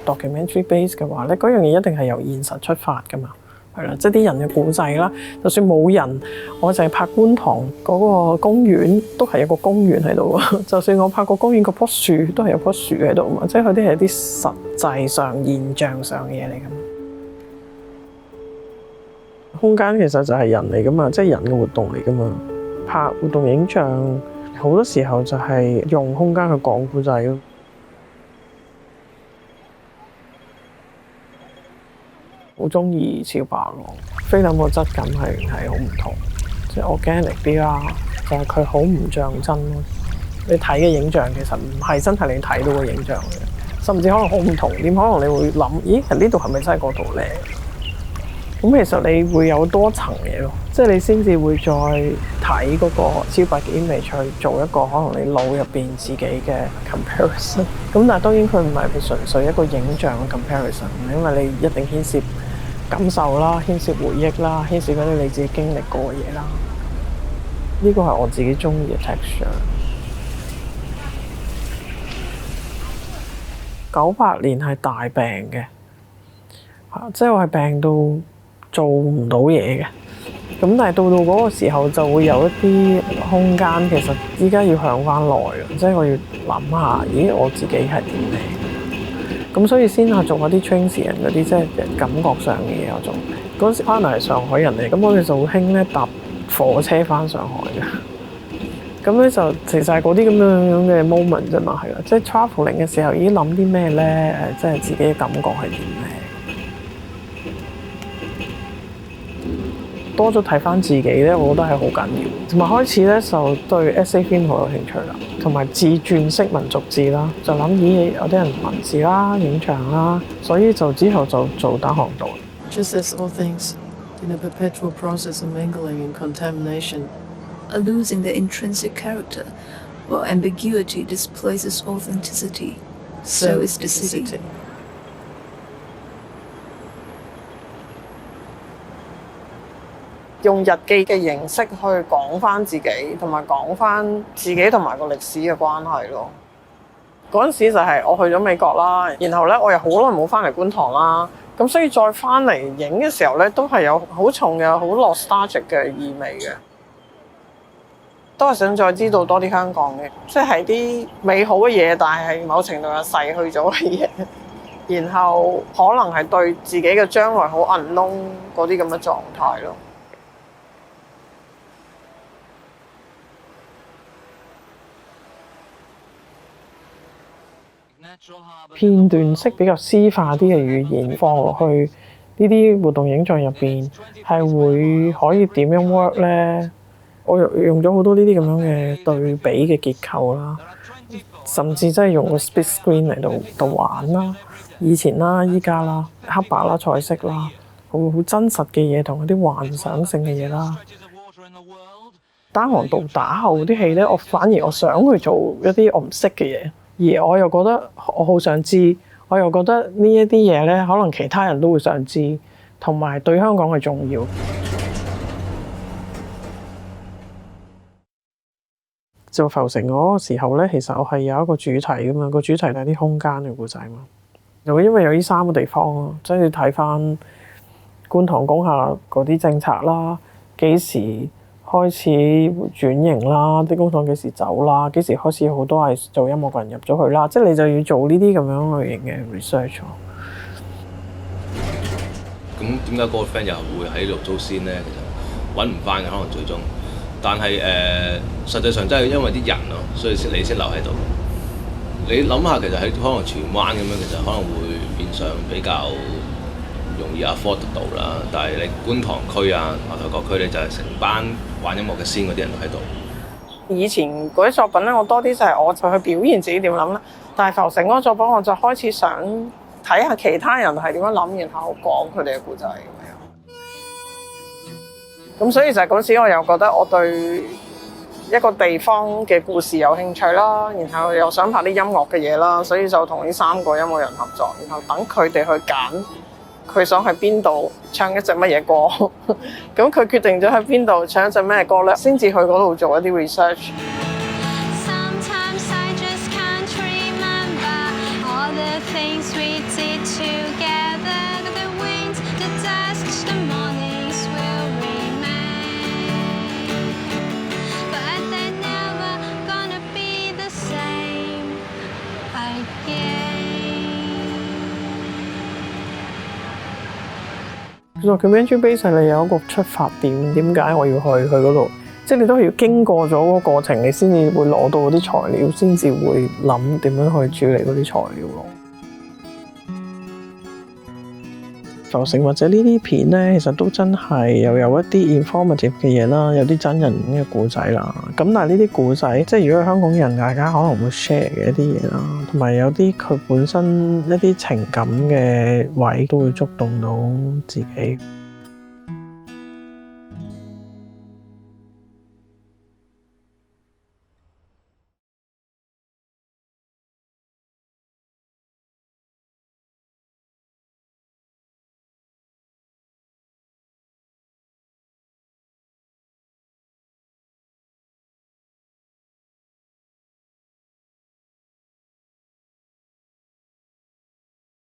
documentary base 嘅話咧，嗰樣嘢一定係由現實出發噶嘛，係啦，即係啲人嘅故仔啦。就算冇人，我淨係拍觀塘嗰個公園，都係有個公園喺度啊。就算我拍個公園嗰棵樹，都係有棵樹喺度嘛。即係佢啲係啲實際上現象上嘅嘢嚟噶嘛。空間其實就係人嚟噶嘛，即係人嘅活動嚟噶嘛。拍活動影像好多時候就係用空間去講故仔咯。好中意小白狼，菲林個質感係好唔同，即係 organic 啲啦，就係佢好唔像真咯。你睇嘅影像其實唔係真係你睇到嘅影像嘅，甚至可能好唔同點，可能你會諗，咦，呢度係咪真係嗰度咧？咁其實你會有多層嘢咯，即係你先至會再睇嗰個超白嘅 image 去做一個可能你腦入邊自己嘅 comparison。咁但係當然佢唔係純粹一個影像嘅 comparison，因為你一定牽涉感受啦，牽涉回憶啦，牽涉嗰啲你自己經歷過嘅嘢啦。呢個係我自己中意嘅 texture。98年係大病嘅，即係我係病到做唔到嘢嘅。咁但係到嗰個時候就會有一啲空間，其實依家要向翻來，即係我要諗下，咦，我自己係點嚟？咁所以先係做下啲 transient 嗰啲，即係感覺上嘅嘢我做。嗰陣時 partner 係上海人嚟，咁我哋就好興咧搭火車翻上海嘅。咁咧就其實係嗰啲咁樣嘅 moment 啫嘛，係啦，即係 travelling 嘅時候已經諗啲咩咧？即係自己嘅感覺係點咧？多咗睇翻自己咧，我覺得係好緊要。同埋開始咧就對 essay film 好有興趣啦，同埋自傳式民族誌啦，就諗咦有啲人文字啦、影像啦，所以就之後就做單行道。Just as all things, in a perpetual process of mingling and contamination, are losing their intrinsic character, while ambiguity displaces authenticity, so is the city.用日記嘅形式去講翻自己，同埋講翻自己同埋個歷史嘅關係咯。嗰陣時就係我去咗美國啦，然後咧我又好耐冇翻嚟觀塘啦，咁所以再翻嚟影嘅時候咧，都係有好重嘅好 nostalgic 嘅意味嘅，都係想再知道多啲香港嘅，即係啲美好嘅嘢，但係某程度上逝去咗嘅嘢，然後可能係對自己嘅將來好 unknown 嗰啲咁嘅狀態咯。片段式比較詩化啲嘅語言放落去呢啲活動影像入邊，係會可以點樣 work 咧？我用咗好多呢啲咁樣嘅對比嘅結構啦，甚至真係用個 split screen 嚟到玩啦，以前啦、依家啦、黑白啦、彩色啦，好真實嘅嘢同嗰啲幻想性嘅嘢啦。單行道打後啲戲咧，反而我想去做一啲我唔識嘅嘢。而我又覺得我好想知，我又覺得呢一啲嘢咧，可能其他人都會想知，同埋對香港係重要。做浮城嗰個時候咧，其實我係有一個主題㗎嘛，個主題係啲空間嘅故仔嘛。又因為有呢3個地方咯，即係要睇翻觀塘工廈嗰啲政策啦，幾時開始轉型啦，啲工廠幾時走啦，幾時開始好多係做音樂嘅人入咗去啦，即係你就要做呢啲咁樣類型嘅 research 咯。咁點解嗰個 friend 又會喺度租先咧？其實揾唔翻嘅，可能最終。但係實際上真係因為啲人咯，所以你先留喺度。你諗下，其實喺可能荃灣咁樣，其實可能會變相比較容易 afford 得到啦，但係你觀塘區啊、牛頭角區咧，就係成班玩音樂嘅先嗰啲人都喺度。以前嗰啲作品咧，我多啲就係我就去表現自己點諗啦。但係浮城嗰個作品，我就開始想睇下其他人係點樣諗，然後講佢哋嘅故仔咁樣。咁所以就係嗰時我又覺得我對一個地方嘅故事有興趣啦，然後又想拍啲音樂嘅嘢啦，所以就同呢3個音樂人合作，然後等佢哋去揀。佢想喺邊度唱一隻乜嘢歌，咁佢決定咗喺邊度唱一隻咩歌咧，先至去嗰度做一啲 research。documentary base 你有一個出發點，點解我要去嗰度？即係你都係要經過咗嗰個過程，你先至會攞到嗰啲材料，先至會諗點樣去處理嗰啲材料咯。浮城或者呢啲片咧，其實都真係又有一啲 informative 嘅嘢啦，有啲真人嘅故仔啦。咁但係呢啲故仔，即係如果係香港人，大家可能會 share 嘅一啲嘢啦，同埋有啲佢本身一啲情感嘅位都會觸動到自己。